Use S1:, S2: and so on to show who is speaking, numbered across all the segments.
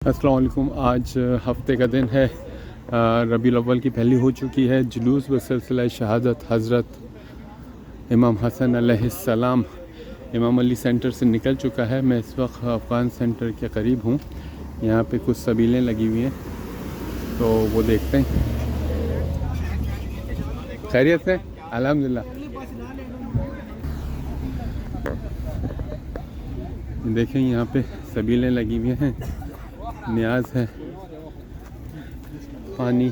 S1: अस्सलाम वालेकुम। आज हफ्ते का दिन है, रबीउल अव्वल की पहली हो चुकी है। जुलूस बसिलसिला शहादत हज़रत इमाम हसन अलैहिस्सलाम इमाम अली सेंटर से निकल चुका है। मैं इस वक्त अफ़गान सेंटर के करीब हूँ। यहाँ पे कुछ सबीलें लगी हुई हैं, तो वो देखते हैं। खैरियत से अल्हम्दुलिल्लाह। देखें यहाँ पे सबीलें लगी हुई हैं, न्याज है, पानी,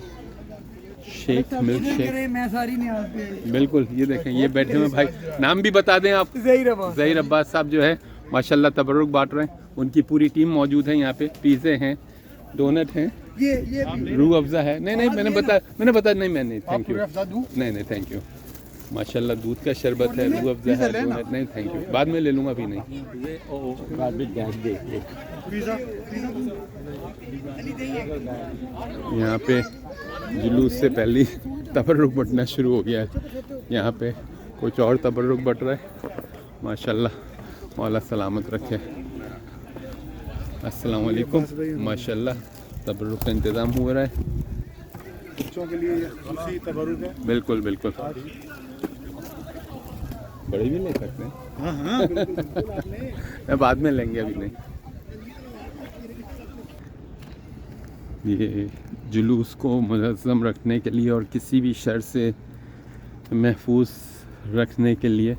S1: शेक, मिल्क शेक।
S2: मैं सारी न्याज पे
S1: बिल्कुल, ये देखें, ये बैठे हुए भाई, नाम भी बता दें आप। ज़हीर अब्बास साहब जो है माशाल्लाह तबरुक बांट रहे हैं। उनकी पूरी टीम मौजूद है यहाँ पे। पिज़्ज़े हैं, डोनट हैं,
S2: ये
S1: रूह अफ़ज़ा है। नहीं मैंने बताया नहीं, मैंने थैंक यू, नहीं थैंक यू। माशाल्लाह दूध का शरबत है, रूह अफ़ज़ा है, डोनट नहीं थैंक यू, बाद में ले लूँगा, अभी नहीं। यहाँ पे जुलूस से पहले तबरुक बंटना शुरू हो गया है। यहाँ पे कुछ और तबरुक बंट रहा है। माशाल्लाह, मौला सलामत रखे। अस्सलाम वालेकुम। माशाल्लाह तबरुक का इंतज़ाम हो रहा है।
S3: बच्चों के लिए खुशी तबरुक है।
S1: बिल्कुल बिल्कुल, बड़े भी ले सकते हैं।
S3: हाँ बिल्कुल
S1: बाद में लेंगे, अभी नहीं। ये जुलूस को मुनज़्ज़म रखने के लिए और किसी भी शर से महफूज रखने के लिए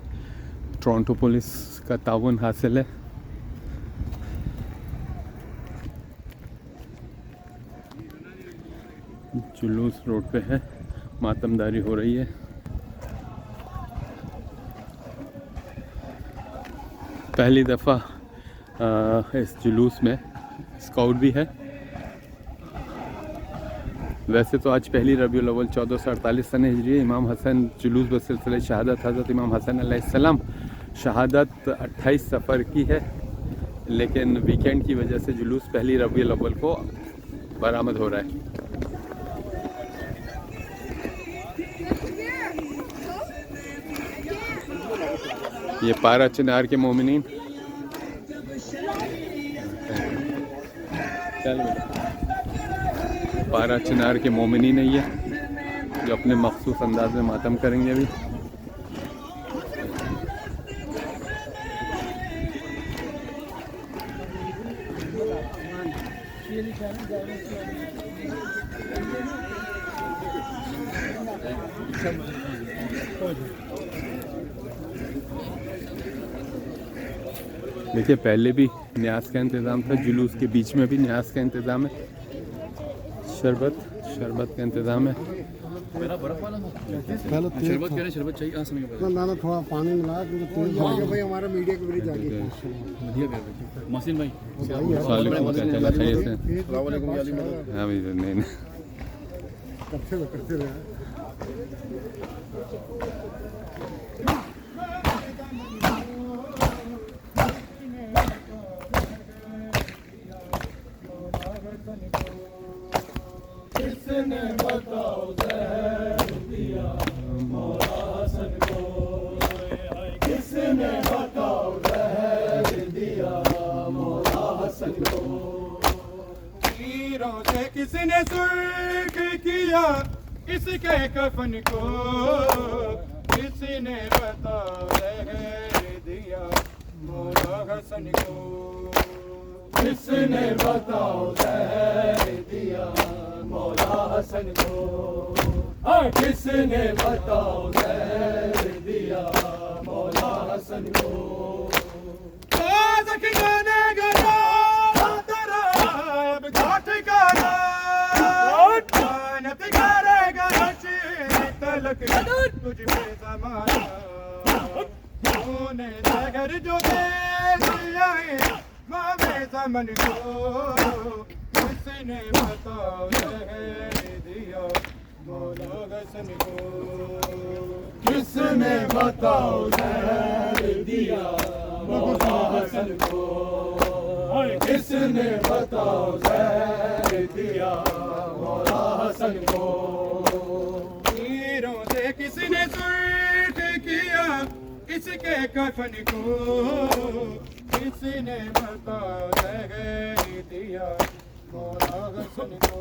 S1: टोरंटो पुलिस का ताउन हासिल है। जुलूस रोड पे है, मातमदारी हो रही है। पहली दफ़ा इस जुलूस में स्काउट भी है। वैसे तो आज पहली रबीउल अव्वल 1448 सन हिजरी, इमाम हसन जुलूस बसिलसिला शहादत हज़रत इमाम हसन अलैहिस्सलाम शहादत 28 सफ़र की है, लेकिन वीकेंड की वजह से जुलूस पहली रबीउल अव्वल को बरामद हो रहा है। ये पारा चिनार के मोमिनीन, पारा चिनार के मोमिनीन है ये, जो अपने मखसूस अंदाज में मातम करेंगे अभी। देखिए, पहले भी न्यास का इंतज़ाम था, जुलूस के बीच में भी न्यास का इंतज़ाम है, शरबत का इंतज़ाम है।
S3: शरबत चाहिए ना, थोड़ा पानी मिला क्योंकि भाई हमारा मीडिया के ब्रिज आगे
S4: मसीन भाई
S1: हाँ भाई, नहीं
S3: करते रहे।
S5: किसने बताओ ज़हर दिया मौला हसन को, किसने बताओ ज़हर दिया मौला हसन को। तीरों से किसने सुर्ख किया इसके कफन को, किसने बताओ ज़हर दिया मौला हसन को, किसने बताओ ज़हर दिया मौला हसन को, किसने बताओ ज़हर दिया मौला हसन को। किनारे गया तरब घाट गया जानत करेगा तलक तुझ पे ज़माना, तूने जगर जो दे दिया मावे ज़मन को, किसने बताओ ज़हर दिया मौला हसन को, किसने बताओ ज़हर दिया मौला हसन को, किसने बताओ ज़हर दिया मौला हसन को। तीरों से किसने सुर्ख किया इसके कफन को, किसने बताओ ज़हर दिया
S3: मौला हसन को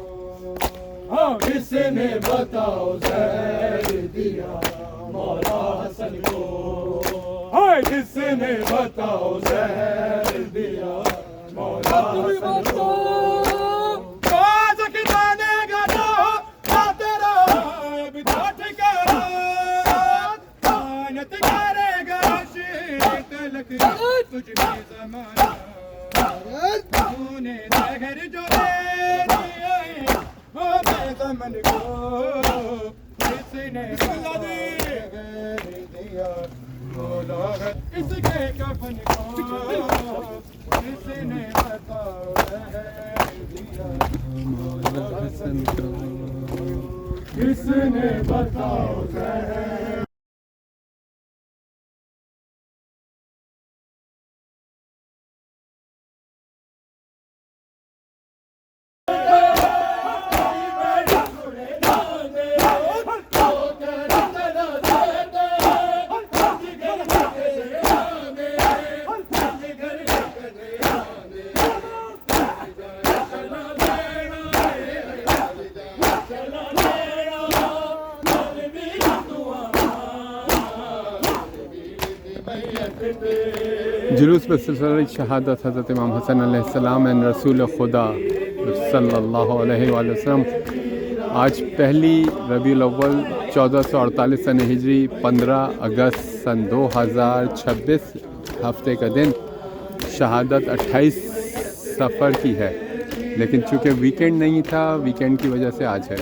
S5: हाँ किसने बताओ जहर दिया मौला हसन को हाय किसने बताओ जहर दिया मौला हसन को बाज की जाने गाना ना तेरा बिता ठिकाना आनत करेगा शीत लग तुझ में ज़माना तूने जहर जो दे दिया वो बेज़मन को किसने दिया मौला इसके कफन को किसने बताओ दिया मौला हसन को किसने बताओ
S1: जुलूस पर सिलसिला शहादत हज़रत इमाम हसन अलैहिस्सलाम एंड रसूल खुदा सल्लल्लाहु अलैहि वसल्लम। आज पहली रबीउल अव्वल 1448 सन हिजरी 15 अगस्त सन 2026 हफ्ते का दिन शहादत 28 सफ़र की है, लेकिन चूँकि वीकेंड नहीं था, वीकेंड की वजह से आज है।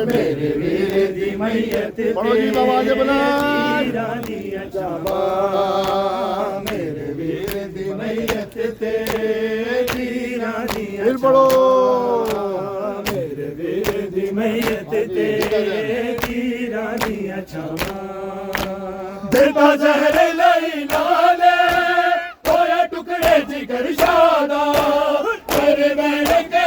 S5: मेरे वीर दी मैयत
S3: बड़ोजी आवाज़ बुला
S5: मेरे वीर दी मैयत ते
S3: फिर पढ़ो
S5: मेरे वीर दी मैयत ते कीरानिया छावा देता जहर लई लाले होया टुकड़े जिगर शादा तेरे मैंने के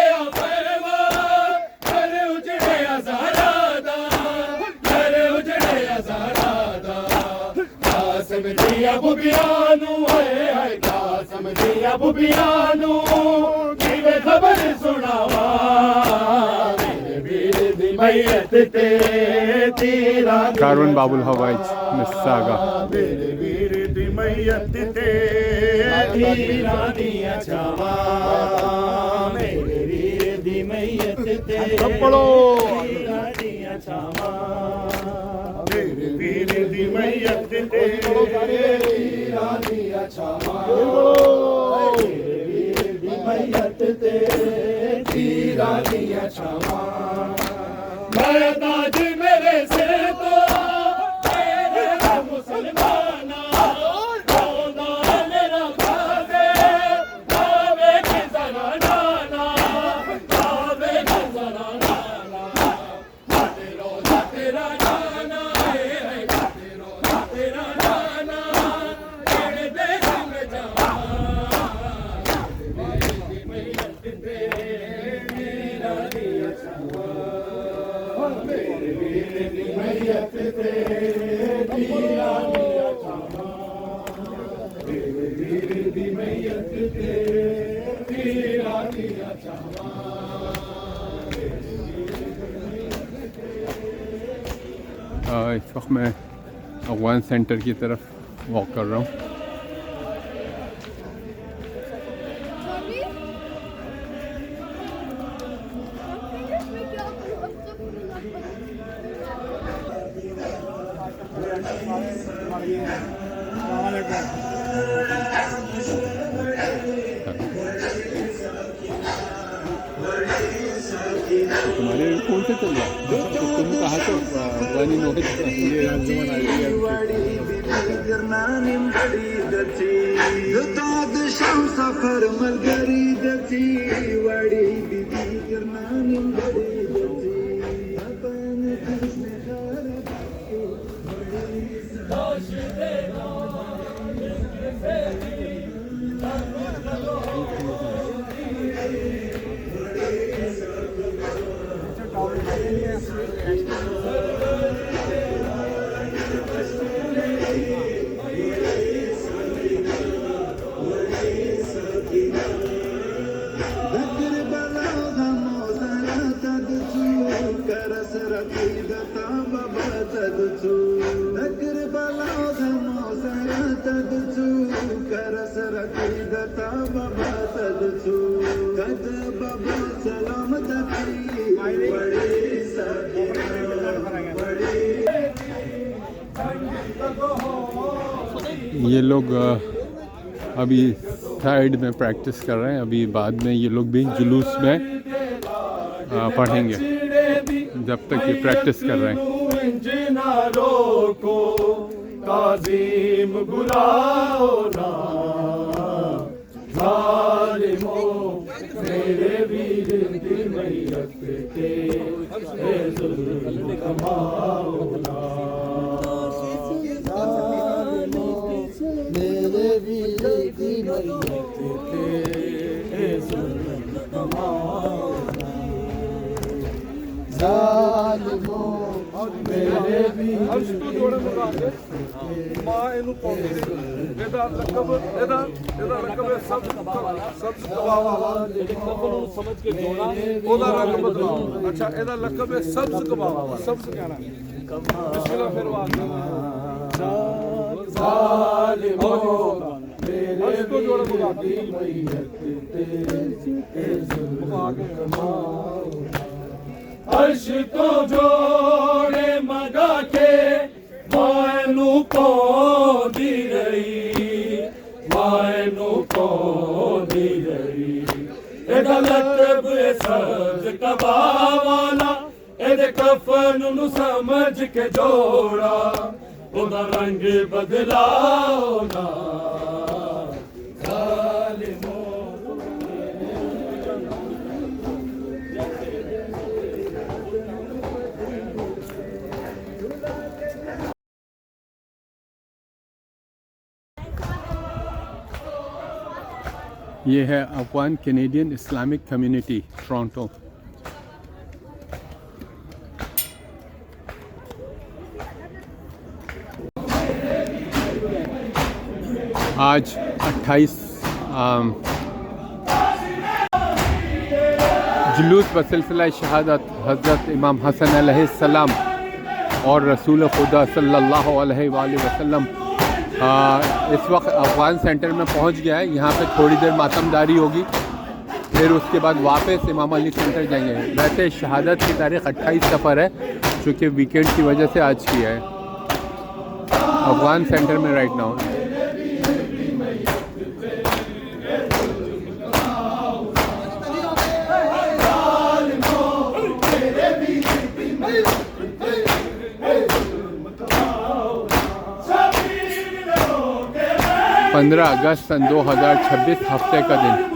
S5: बुबियानू है कासम दिया बुबियानू किवे खबर सुनावा मेरे वीर दी मैयत ते तीरा
S1: कारवन बाबुल हवाइज मिस्सागा
S5: मेरे वीर दी मैयत ते तीरा दिया छावा मेरे वीर दी मैयत ते
S3: पढ़ो
S5: तीरा दिया छावा मेरे वीर दी मैयत ते रानिया छावा मेरे वीर दी मैयत ते रानिया छावा मैं ताज मेरे से तो मेरे मुसलमाना रोना मेरा खावे खावे के जरा नाना खावे के जरा नाना खाते रोजा तेरा नाना है खाते रोजा तेरा नाना तेरे देश में जावा मेरी मैयत ते मेरा दिया छावा मेरे वीर दी मैयत ते दिया छावा मेरे वीर दी मैयत ते दिया छावा
S1: इस वक्त मैं अफगान सेंटर की तरफ वॉक कर रहा हूँ। तुम्हारे कौन से चल रहा है? तुम कहा तो अफगानी नोट
S2: करना निम्बड़ी दची दाद शाम सफर मलगरी दची वड़ी दीदी करना निम्बड़ी दची अपन कृष्ण
S1: ये लोग अभी साइड में प्रैक्टिस कर रहे हैं। अभी बाद में ये लोग भी जुलूस में पढ़ेंगे जब तक ये प्रैक्टिस कर रहे हैं।
S5: काज़ीम बुलाओ ना ज़ालिमों मेरे वीर की मैयत के जुल्म कमाओ ना मेरे वीर की मैयत के जुल्म कमाओ ना ज़ालिमों मेरे वीर मां ਇਹਨੂੰ ਪਾਉਂਦੀ ਇਹਦਾ ਲਕਬ ਸਭ ਕਬਾਵਾ ਨੂੰ ਸਮਝ ਕੇ ਜੋੜਾ ਉਹਦਾ ਰੰਗ ਬਦਲਾਓ। ਅੱਛਾ ਇਹਦਾ ਲਕਬ ਹੈ ਸਬਜ਼ ਕਬਾਵਾ ਸਬਜ਼ ਕਹਿਣਾ ਬਿਸਮਿਲ੍ਲਾ ਫਿਰ ਆਵਾਜ਼ ਜ਼ਾਲਿਮੋ ਮੇਰੇ ਤੋਂ ਜੋੜਾ ਬੁਲਾਦੀ ਮੈयत ਤੇ ਜ਼ੁਲਮ ਕਮਾਓ अर्श को जोड़े मगा के मैनू पौंदी रही मैनू पौंदी रही एदा लकब सब्ज कबा वाला एदे कफन नू समझ के जोड़ा ओदा रंग बदलाओ ना ज़ालिमो
S1: ये है Afghan Canadian Islamic community Toronto. आज 28 जुलूस बसिलसिला शहादत हज़रत इमाम हसन अलैहिस्सलाम और रसूल खुदा सल्लल्लाहु अलैहि वसल्लम इस वक्त अफगान सेंटर में पहुंच गया है। यहाँ पे थोड़ी देर मातमदारी होगी, फिर उसके बाद वापस इमाम अली सेंटर जाएंगे। वैसे शहादत की तारीख 28 सफ़र है, चूँकि वीकेंड की वजह से आज की है। अफगान सेंटर में राइट नाउ पंद्रह अगस्त सन 2026 हफ्ते का दिन।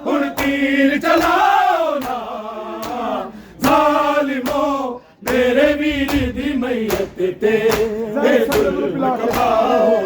S5: हुण मैयत ते जुल्म कमाओ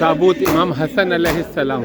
S1: ताबूत इमाम हसन अलैहिस्सलाम।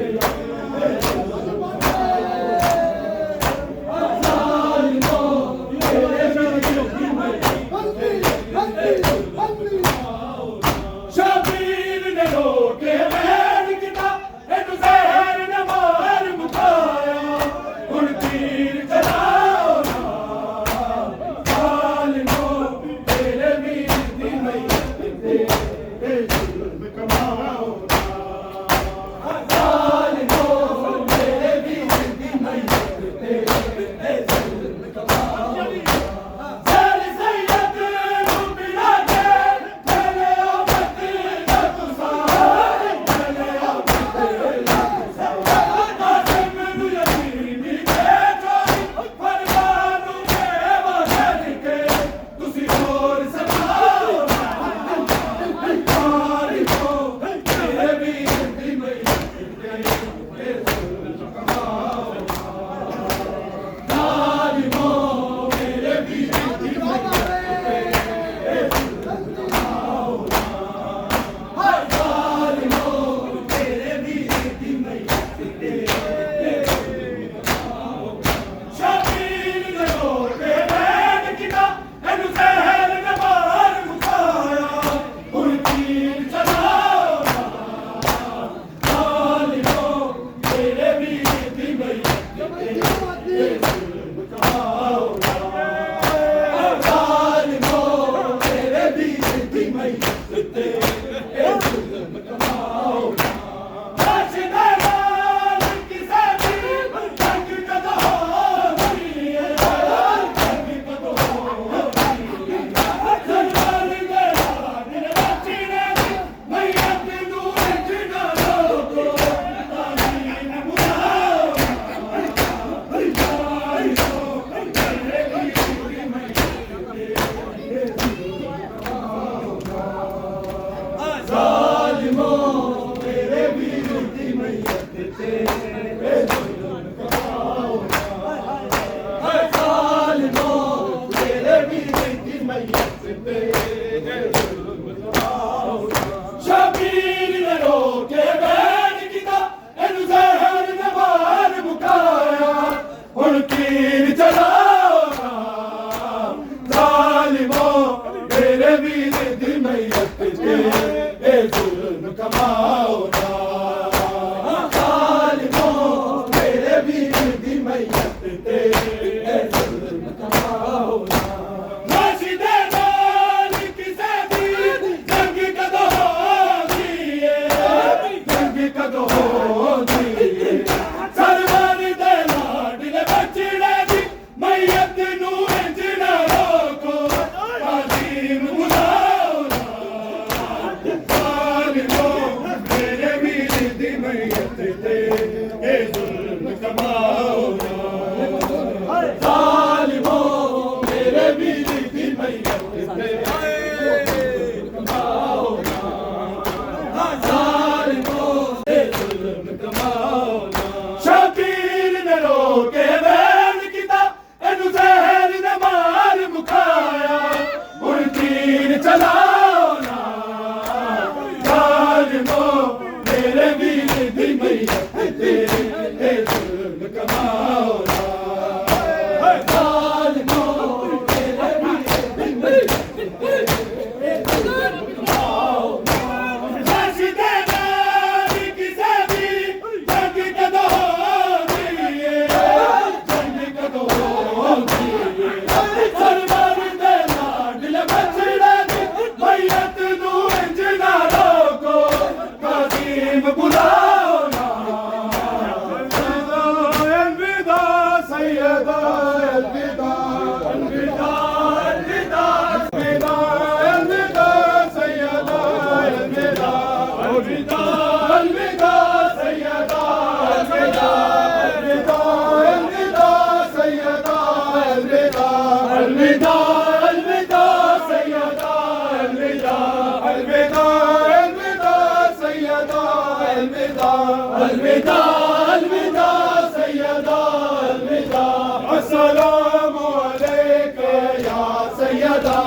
S5: सैयदा अलविदा अलविदा अलविदा अलविदा अलविदा सैयदा अलविदा अलविदा अलविदा सैयदा अलविदा अलविदा अलविदा सैयदा अलविदा अलविदा अलविदा सैयदा अलविदा अलविदा अलविदा सैयदा अलविदा अलविदा अलविदा सैयदा अलविदा अस्सलामु अलैका या सैयदा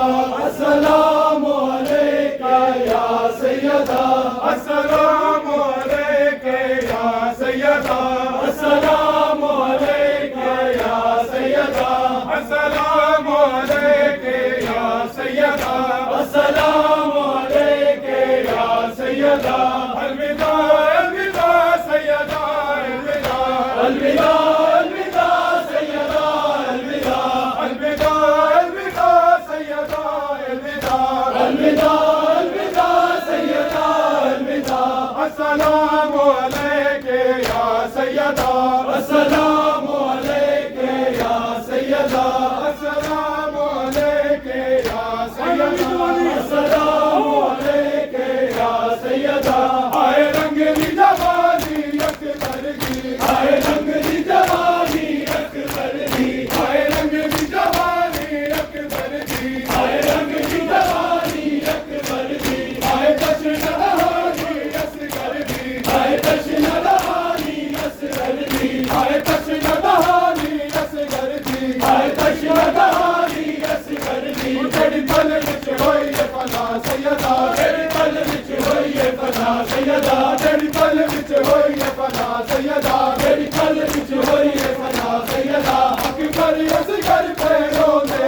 S5: अस्सलामु अलैका या सैयदा अस्सलामु अलैका या सैयदा अस्सलामु अलैका या सैयदा अस्सलामु अलैका या सैयदा अस्सलामु अलैका या सैयदा अलविदा अलविदा सैयदा अलविदा अलविदा अलविदा सैयदा अलविदा अलविदा अलविदा सैयदा अलविदा अलविदा अलविदा सैयदा अलविदा अस्सलामु अलैका या सैयदा अस्सलामु अलैका या सैयदा अस्सलामु अलैका या सैयदा अस्सलामु अलैका या सैयदा आए रंगली जवानी अकबर की आए रंगली जवानी अकबर की आए रंगली जवानी अकबर की आए रंगली जवानी अकबर की आए दर्शन दहानी असगर की आए दर्शन दहानी असगर की आए दर्शन दहानी असगर की आए दर्शन दहानी असगर की तेरी पल विच होई फना सैयदा तेरी पल विच होई फना सैयदा तेरी पल विच होई फना सैयदा तेरी पल विच होई फना सैयदा अकबर असगर पैरों दे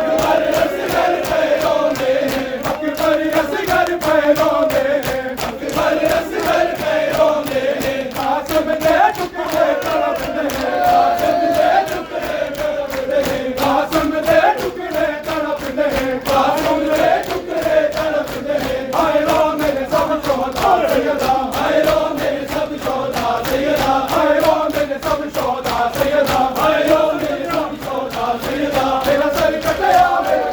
S5: अकबर असगर पैरों दे अकबर असगर पैरों दे अकबर असगर पैरों दे कासिम दे टुकड़े तड़पते हैं कासिम दे टुकड़े तड़पते हैं कासिम दे टुकड़े तड़पते हैं आए रो मेरे सब शोधा सैयदा आए रो मेरे सब शोधा सैयदा आए रो मेरे सब शोधा सैयदा आए रो मेरे सब शोधा सैयदा मेरा सर कटया मेरा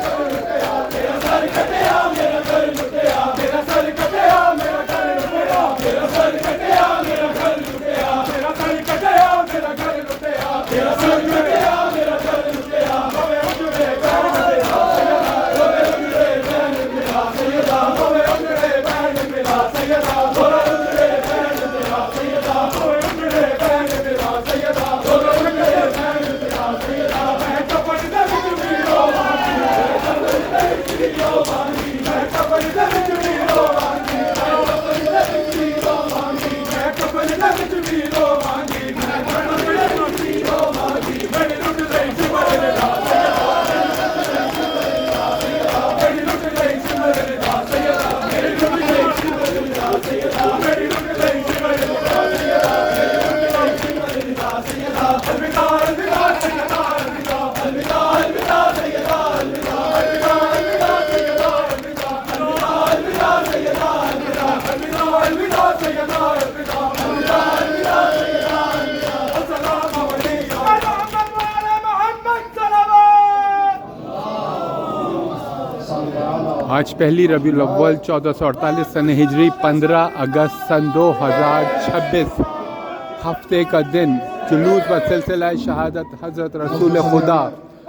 S5: घर लुटिया मेरा सर कटया मेरा घर लुटिया मेरा सर कटया मेरा घर लुटिया मेरा सर कटया मेरा घर लुटिया मेरा सर कटया मेरा घर लुटिया मेरा सर कटया मेरा घर लुटिया होवे उजड़े बैन मिला सैयदा होवे उजड़े बैन मिला सैयदा होवे उजड़े बैन मिला सैयदा होवे उजड़े बैन मिला सैयदा होवे उजड़े बैन मिला सैयदा होवे उजड़े बैन मिला सैयदा मैं कपड़ दे विच भी रोवांगी मैं कपड़ दे विच भी रोवांगी मैं कपड़ दे विच भी रोवांगी मैं कपड़ दे विच भी रोवांगी मैं कपड़ दे विच भी रोवांगी मैं कपड़ दे विच भी रोवांगी मेरी लुट गई सिमर दा सैयदा मेरी लुट गई सिमर दा सैयदा मेरी लुट गई सिमर दा सैयदा मेरी लुट गई सिमर दा सैयदा मेरी लुट गई सिमर दा सैयदा अलविदा अलविदा सैयदा अलविदा अलविदा अलविदा सैयदा अलविदा अलविदा अलविदा सैयदा अलविदा अलविदा अलविदा सैयदा अलविदा अलविदा अलविदा सैयदा अलविदा अलविदा अलविदा सैयदा अलविदा अस्सलामु अलैकुम मोहम्मद सल्लल्लाहु
S1: आज पहली रबीउल अव्वल 1448 सन हिजरी 15 अगस्त सन 2026 हफ्ते का दिन जुलूस व सिलसिला शहादत हज़रत रसूल खुदा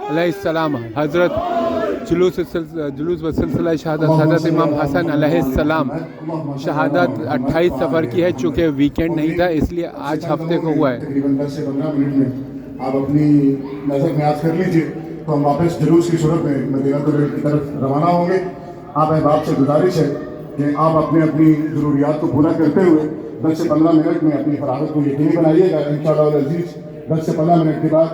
S1: अलैहिस्सलाम हज़रत जुलूस व सिलसिला शहादत हज़रत इमाम हसन अलैहिस्सलाम शहादत 28 सफ़र की है, चूँकि वीकेंड नहीं था इसलिए आज हफ्ते को हुआ है।
S4: तकरीबन 10 से 15 मिनट में आप अपनी नज़र न्याज कर लीजिए तो हम वापस जुलूस की सूरत में मदीना की तरफ रवाना होंगे। आप अहबाब से गुजारिश है कि आप अपनी अपनी ज़रूरियात को पूरा करते हुए 10 से 15 मिनट में अपनी फरागत को यकीनी बनाइएगा। इंशाअल्लाह अज़ीज़ 10 से 15 मिनट के बाद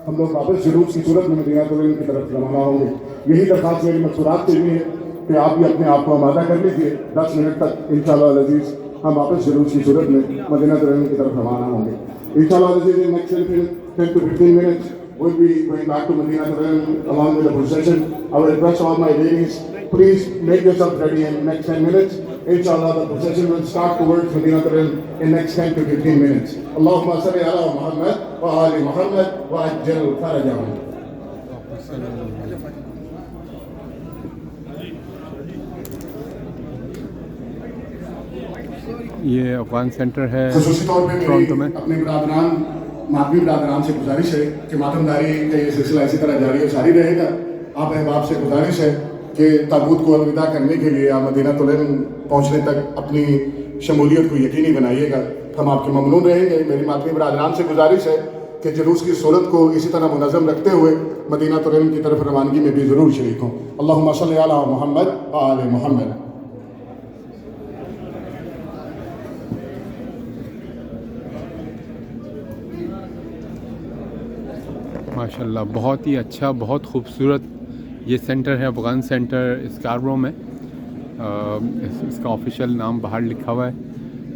S4: हम लोग वापस जुलूस की सूरत में मदीना की तरफ रवाना होंगे। यही दरख्वास्त मेरी मकसूरात से भी है कि आप भी अपने आप को आमादा कर लीजिए। 10 मिनट तक इंशाअल्लाह अज़ीज़ हम वापस जुलूस की सूरत में मदीना की तरफ रवाना होंगे। इंशाअल्लाह अज़ीज़ next 10 to 15 minutes we'll be going back to Medina along with the procession. I will request all my ladies, please make yourself ready in the next 10 minutes. Inshallah, the procession will start towards Medina in next 10 to 15 minutes. Allahumma salli ala Muhammad. व आल मोहम्मद व अज्जल फरजहम।
S1: ये Afghan centre है
S4: खसूसी तौर पे
S1: Toronto में।
S4: मेरी अपने बरादरान मातमी बरादरान से गुजारिश है कि मातमदारी का ये सिलसिला इसी तरह जारी और जारी रहेगा। आप अहबाब से गुजारिश है कि ताबूत को अलविदा करने के लिए आप मदीना तुलैन पहुँचने तक अपनी शमूलियत को यकीनी बनाइएगा। हम आपके ममनून रहेंगे। मेरी मातमी बरादरान से गुजारिश है कि जुलूस की सूरत को इसी तरह मुनज़्ज़म रखते हुए मदीना तुलैन की तरफ रवानगी में भी ज़रूर शरीक हों। अल्लाहुम्मा सल्लि अला मुहम्मद व आले मुहम्मद।
S1: माशाल्लाह बहुत ही अच्छा, बहुत खूबसूरत ये सेंटर है अफ़गान सेंटर स्कारब्रो में। इसका ऑफिशियल नाम बाहर लिखा हुआ है,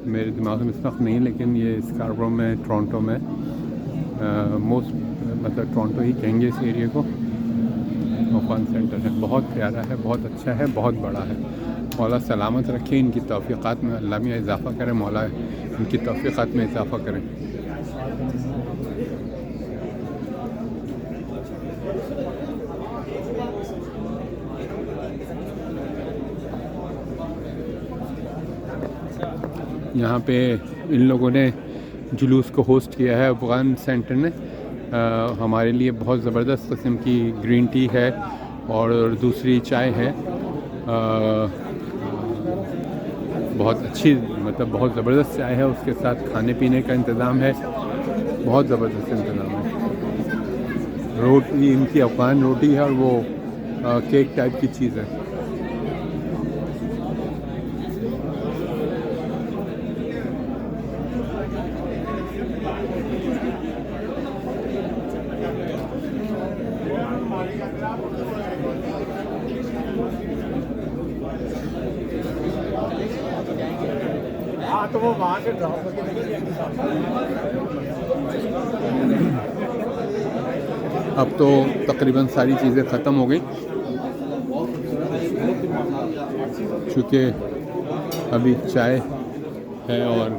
S1: मेरे दिमाग में इस वक्त नहीं, लेकिन ये स्कारब्रो में टोरंटो में मोस्ट मतलब टोरंटो ही कहेंगे इस एरिया को। अफ़गान सेंटर है, बहुत प्यारा है, बहुत अच्छा है, बहुत बड़ा है। मौला सलामत रखे, इनकी तौफ़ीक़ात में अल्लाह में इजाफ़ा करे, मौला इनकी तौफ़ीक़ात में इजाफ़ा करें। यहाँ पे इन लोगों ने जुलूस को होस्ट किया है अफ़गान सेंटर ने। हमारे लिए बहुत ज़बरदस्त किस्म की ग्रीन टी है और दूसरी चाय है। बहुत अच्छी, मतलब बहुत ज़बरदस्त चाय है, उसके साथ खाने पीने का इंतज़ाम है, बहुत ज़बरदस्त इंतज़ाम है। रोटी इनकी अफ़गान रोटी है और वो केक टाइप की चीज़ है।
S3: तो वो वहाँ से ड्रॉप करके
S1: अब तो तकरीबन सारी चीज़ें ख़त्म हो गई, चूँकि अभी चाय है और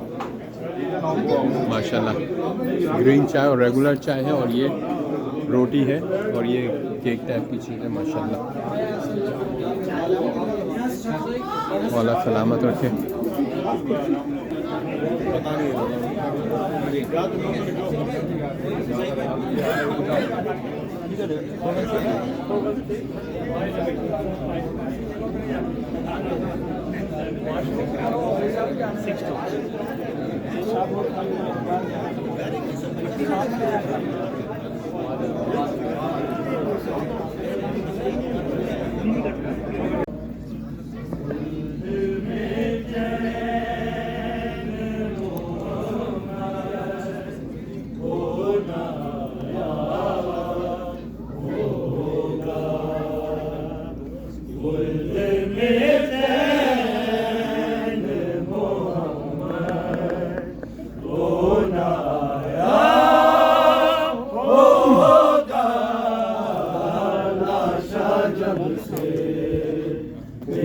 S1: माशाल्लाह ग्रीन चाय और रेगुलर चाय है और ये रोटी है और ये केक टाइप की चीज़ है। माशाल्लाह मौला सलामत रखे।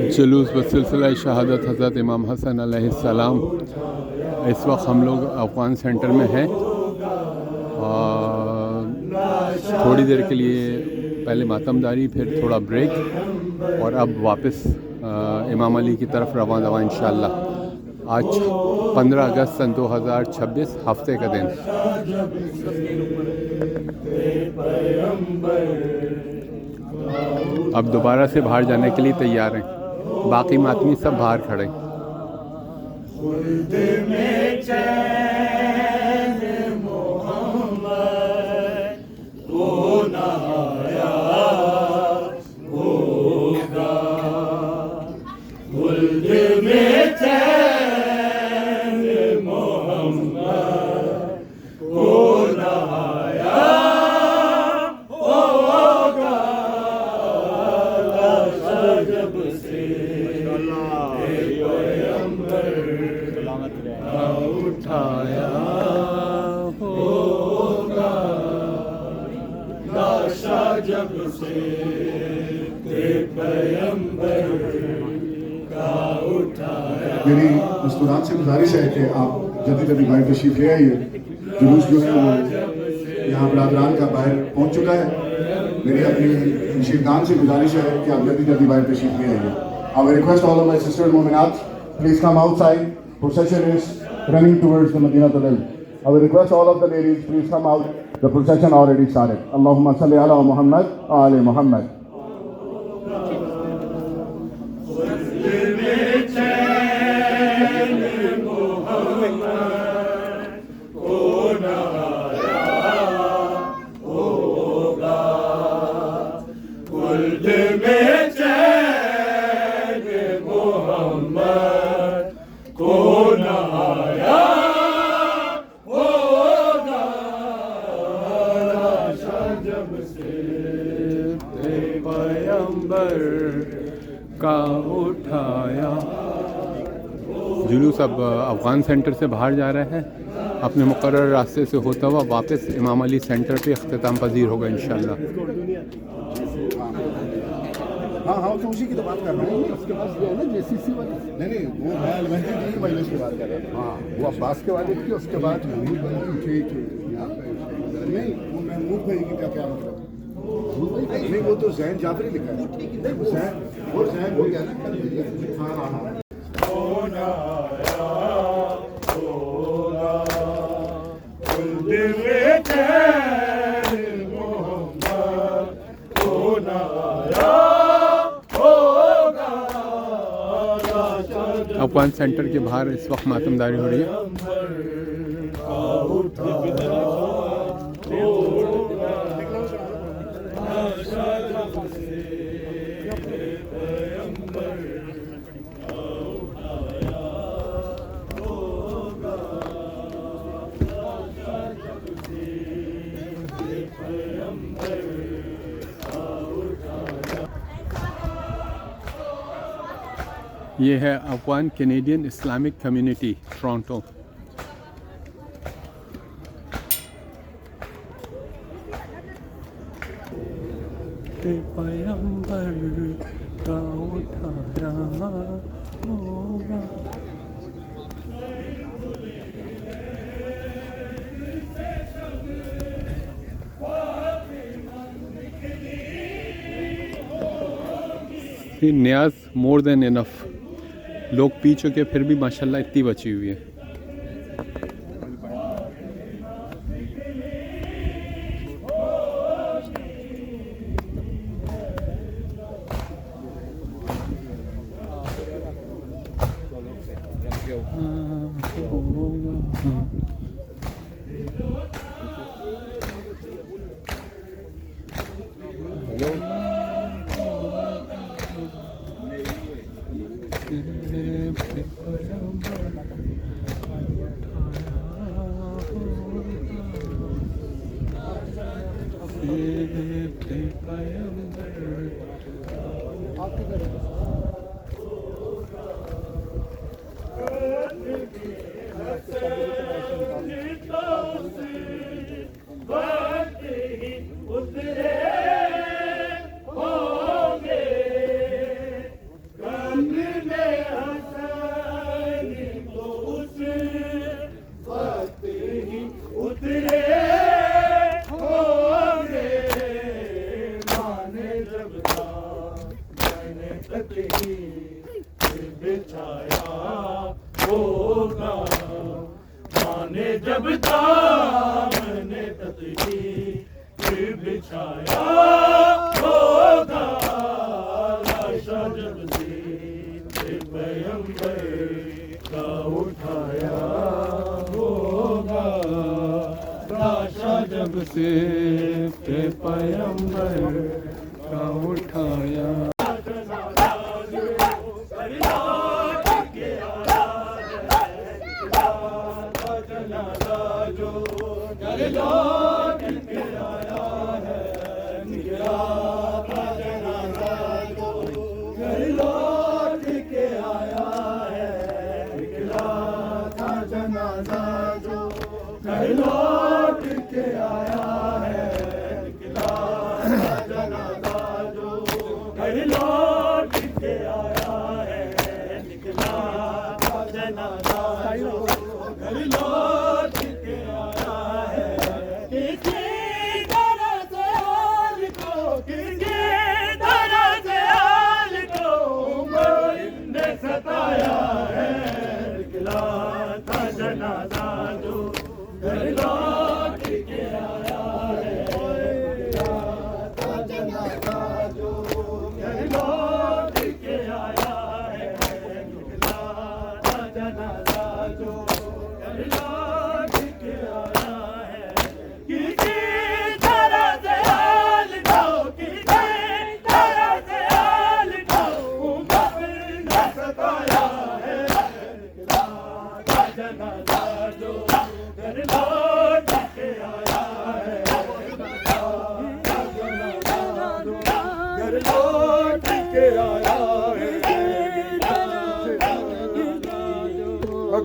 S1: जुलूस बसिलसिला शहादत हज़रत इमाम हसन अलैहिस्सलाम। इस वक्त हम लोग अफ़गान सेंटर में हैं और थोड़ी देर के लिए पहले मातमदारी, फिर थोड़ा ब्रेक और अब वापस इमाम अली की तरफ रवाना दवा इंशाअल्लाह। आज 15 अगस्त सन 2026 हफ्ते का दिन। अब दोबारा से बाहर जाने के लिए तैयार हैं, बाकी मातमी सब बाहर खड़े।
S4: मेरी मस्तूरात से गुजारिश है कि आप जल्दी जल्दी बाहर तशरीफ ले आइए। जुलूस जो है वो यहाँ पर आदरान का बाहर पहुँच चुका है। मेरी अपनी शीरखान से गुजारिश है कि आप जल्दी जल्दी बाहर तशरीफ ले आइए। I will request all of my sisters Mu'minat, please come outside. Procession is running towards the Madinah Al-Ilm. I will request all of the ladies, please come out. The procession already started. Allahumma salli ala Muhammad, ali Muhammad.
S1: का उठाया। जुलूस अब Afghan centre से बाहर जा रहा है, अपने मुकर्रर रास्ते से होता हुआ वापस इमाम अली सेंटर पे अख्तिताम पजीर होगा इंशाल्लाह।
S4: हाँ तो उसी की तो बात कर रहा हूँ। उसके पास जो है ना JCC वाली, नहीं वो मैं अलमहदी की मजलिस की बात कर रहा था। हाँ वो अब्बास के वाले की, उसके बाद ठीक नहीं वो महमूद भाई की क्या मतलब नहीं, वो तो ज़ैन जाफरी लिखा है। वो ज़ैन हो गया ना।
S1: अफगान सेंटर के बाहर इस वक्त मातमदारी हो रही है। ये है Afghan Canadian Islamic community Toronto. पैगंबर का उठाया होगा। न्याज मोर देन इनफ, लोग पी चुके फिर भी माशाल्लाह इतनी बची हुई है। जब से पैगंबर का उठाया।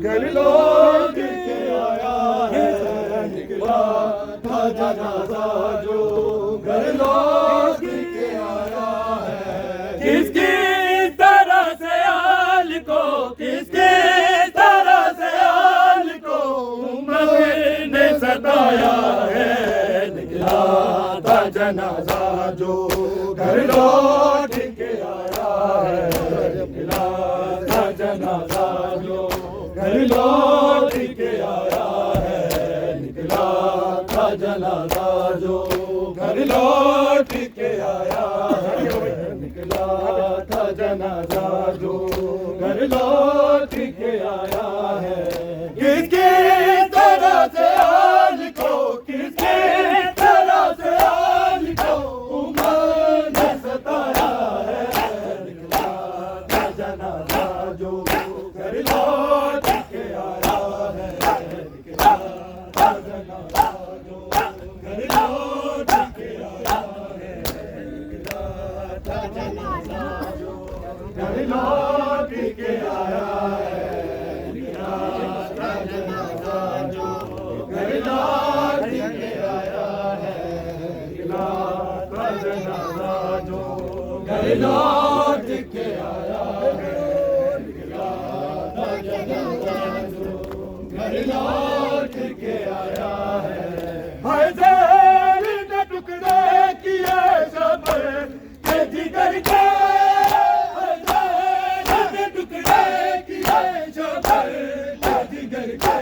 S5: घर लौट के आया है, निकला था जनाजा जो घर लौट के आया है। किसकी तरह से आल को, किसकी तरह से आल को उम्र ने सताया है, निकला था जनाजा जो घर लौट के आया है, निकला था जनाजा जो घर लौट के आया है, निकला था जनाजा जो घर लौट के आया है, निकला था जनाजा जो घर लौट के आया है। किसके तरह से आल को, किसके तरह से आल को उमर ने सताया है, निकला था जनाजा जो घर लौट के आया है, निकला था जनाजा जो घर लौट के आया है, निकला था जनाजा जो घर लौट के आया है, निकला था जनाजा जो घर लौट के आया है, निकला था जनाजा जो घर लौट के आया है, निकला था जनाजा जो घर लौट के आया है। भाई ज़ेल ने टुकड़े किए सब के जिगर के, भाई ज़ेल ने टुकड़े किए सब के जिगर के,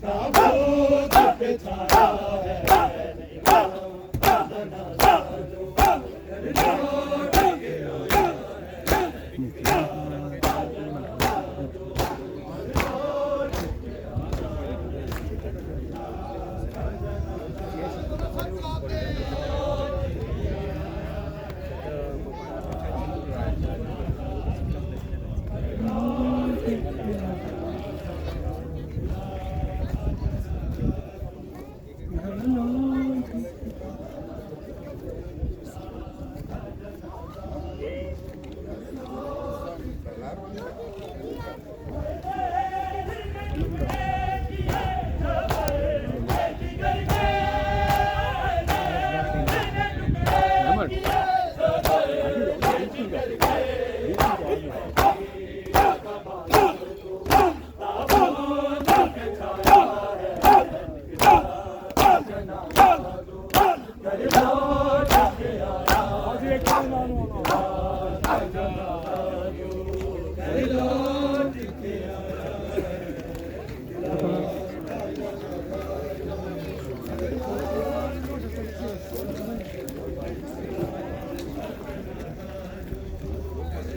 S5: ताबूत पे छाया है, निकला था जनाजा जो घर लौट के आया है, निकला था जनाजा जो घर लौट के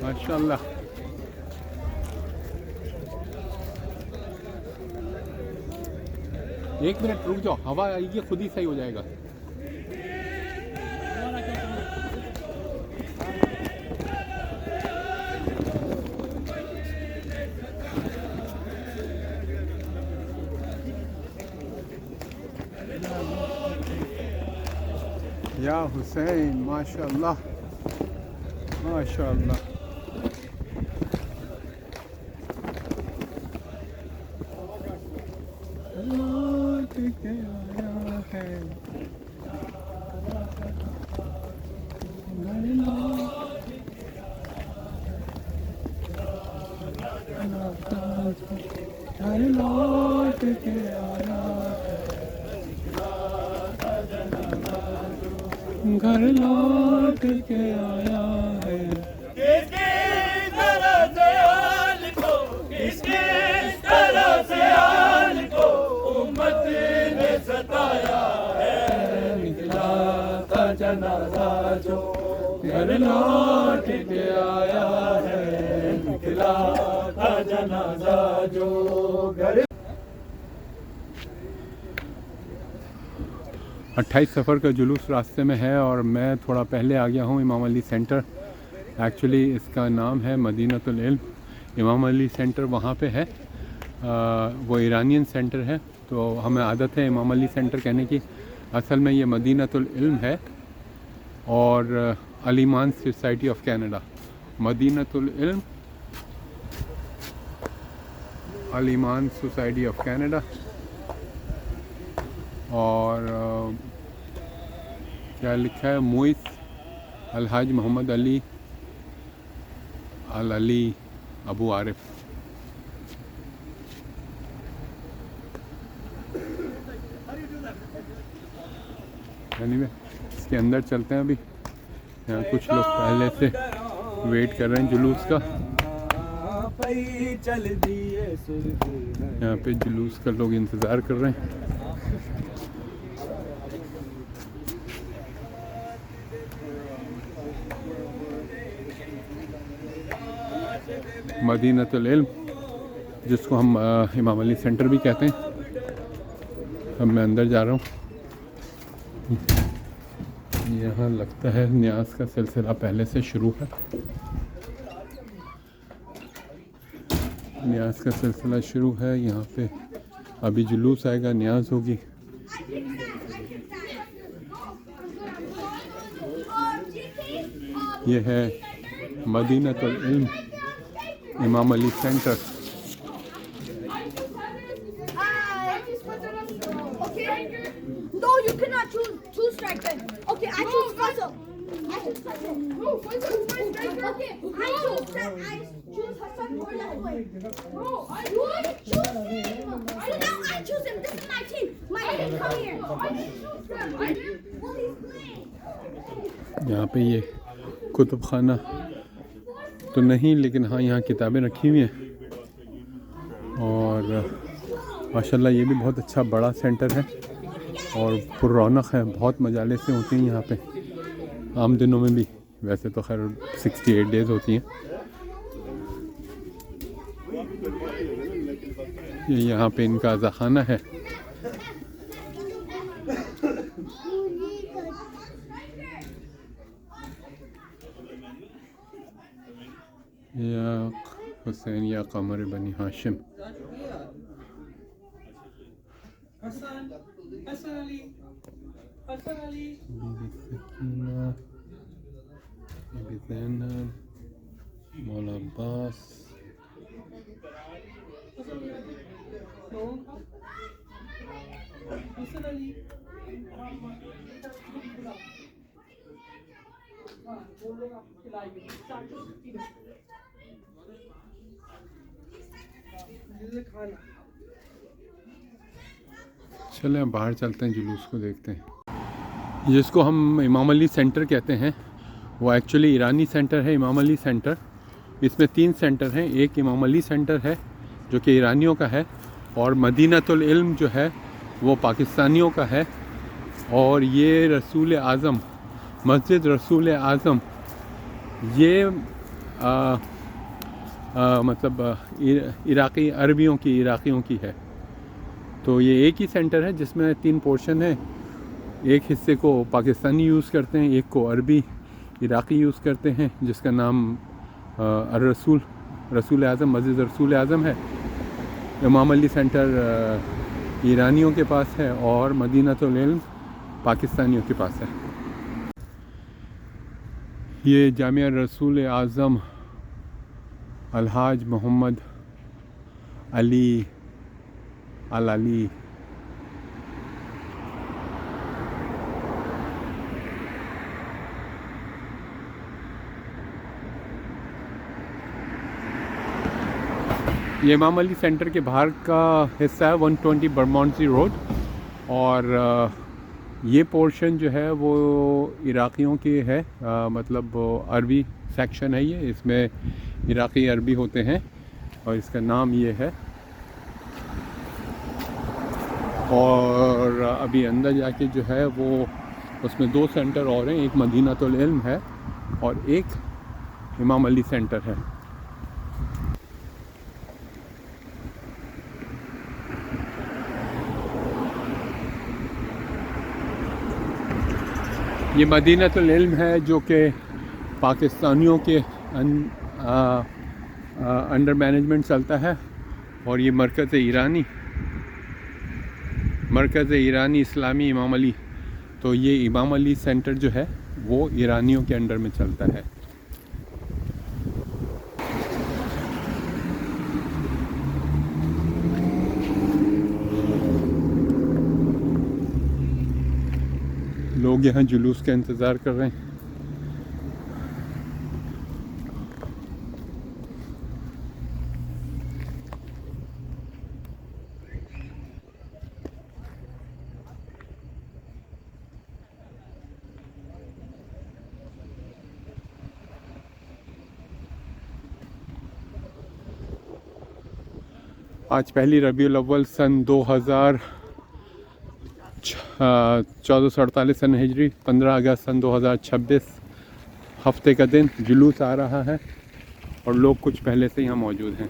S1: माशाल्लाह। एक मिनट रुक जाओ, हवा आएगी खुद ही सही हो जाएगा। या हुसैन माशाल्लाह माशाल्लाह। लौट के आया है, घर लौट के आया है, घर लौट के आया है।
S5: किसकी तरह से आल को, किसकी तरह से आल को उम्मत ने सताया है, निकला था जनाजा जो घर लौट के आया है, निकला था जनाजा जो घर।
S1: 28 सफ़र का जुलूस रास्ते में है और मैं थोड़ा पहले आ गया हूँ इमाम अली सेंटर। एक्चुअली इसका नाम है मदीनतुल इल्म। इमाम अली सेंटर वहाँ पे है, वो ईरानियन सेंटर है, तो हमें आदत है इमाम अली सेंटर कहने की। असल में ये मदीनतुल इल्म है और अलीमान सोसाइटी ऑफ कनाडा। मदीनतुल इल्म अल ईमान सोसाइटी ऑफ कनाडा। और क्या लिखा है, मोइस अलहाज मोहम्मद अली अल अली अबू आरिफ। एनीवे इसके अंदर चलते हैं। अभी यहाँ कुछ लोग पहले से वेट कर रहे हैं जुलूस का। यहाँ पे जुलूस का लोग इंतज़ार कर रहे हैं। मदीनतुल इल्म, जिसको हम इमाम अली सेंटर भी कहते हैं। अब मैं अंदर जा रहा हूँ। यहाँ लगता है न्याज का सिलसिला पहले से शुरू है। न्याज का सिलसिला शुरू है। यहाँ पे अभी जुलूस आएगा, न्याज होगी। ये है मदीनतुल इल्म इमाम Ali centre.
S6: No, you cannot choose strike then. Okay, I choose Faisal. No, Faisal is my striker. Okay, I choose Hassan for left wing. No, you choose him. Now I choose him. This is my team. My team, come here. I choose him. Well, he's playing.
S1: यहाँ पे ये कुतुब खाना तो नहीं, लेकिन हाँ यहाँ किताबें रखी हुई हैं। और माशाल्लाह ये भी बहुत अच्छा बड़ा सेंटर है और पुररौनक है। बहुत मजालिसें होती हैं यहाँ पे आम दिनों में भी। वैसे तो खैर 68 डेज़ होती हैं। ये यहाँ पे इनका अज़ाखाना है। या हुसैन या कमर बनी हाशिम। बीबी ज़ैनब, मौला अब्बास, चलें बाहर चलते हैं, जुलूस को देखते हैं। जिसको हम इमाम अली सेंटर कहते हैं वो एक्चुअली ईरानी सेंटर है, इमाम अली सेंटर। इसमें 3 सेंटर हैं। एक इमाम अली सेंटर है जो कि ईरानियों का है, और मदीनतुल इल्म जो है वो पाकिस्तानियों का है। और ये रसूल आज़म, मस्जिद रसूल आज़म, ये मतलब इराक़ी इराक़ियों की है। तो ये एक ही सेंटर है जिसमें 3 पोर्शन है। एक हिस्से को पाकिस्तानी यूज़ करते हैं, एक को अरबी इराक़ी यूज़ करते हैं, जिसका नाम रसूल आज़म, मस्जिद रसूल आज़म है। इमाम अली सेंटर ईरानियों के पास है और मदीनतुल इल्म पाकिस्तानियों के पास है। ये जामिया रसूल आज़म अलहाज मोहम्मद अली अल अली। ये इमाम अली सेंटर के बाहर का हिस्सा है, 120 बर्माउंसी रोड। और ये पोर्शन जो है वो इराक़ियों की है, मतलब अरबी सेक्शन है ये। इसमें इराक़ी अरबी होते हैं और इसका नाम ये है। और अभी अंदर जाके जो है वो उसमें 2 सेंटर और हैं। एक मदीनतुल इल्म है और एक इमाम अली सेंटर है। ये मदीनतुल इल्म है जो कि पाकिस्तानियों के अंडर मैनेजमेंट चलता है। और ये मरकज़ ईरानी इस्लामी इमाम अली, तो ये इमाम अली सेंटर जो है वो ईरानियों के अंडर में चलता है। लोग यहाँ जुलूस का इंतज़ार कर रहे हैं। आज पहली रबीउल अव्वल सन 1448 सन हिजरी 15 अगस्त सन 2026 हफ्ते का दिन जुलूस आ रहा है और लोग कुछ पहले से यहाँ मौजूद हैं।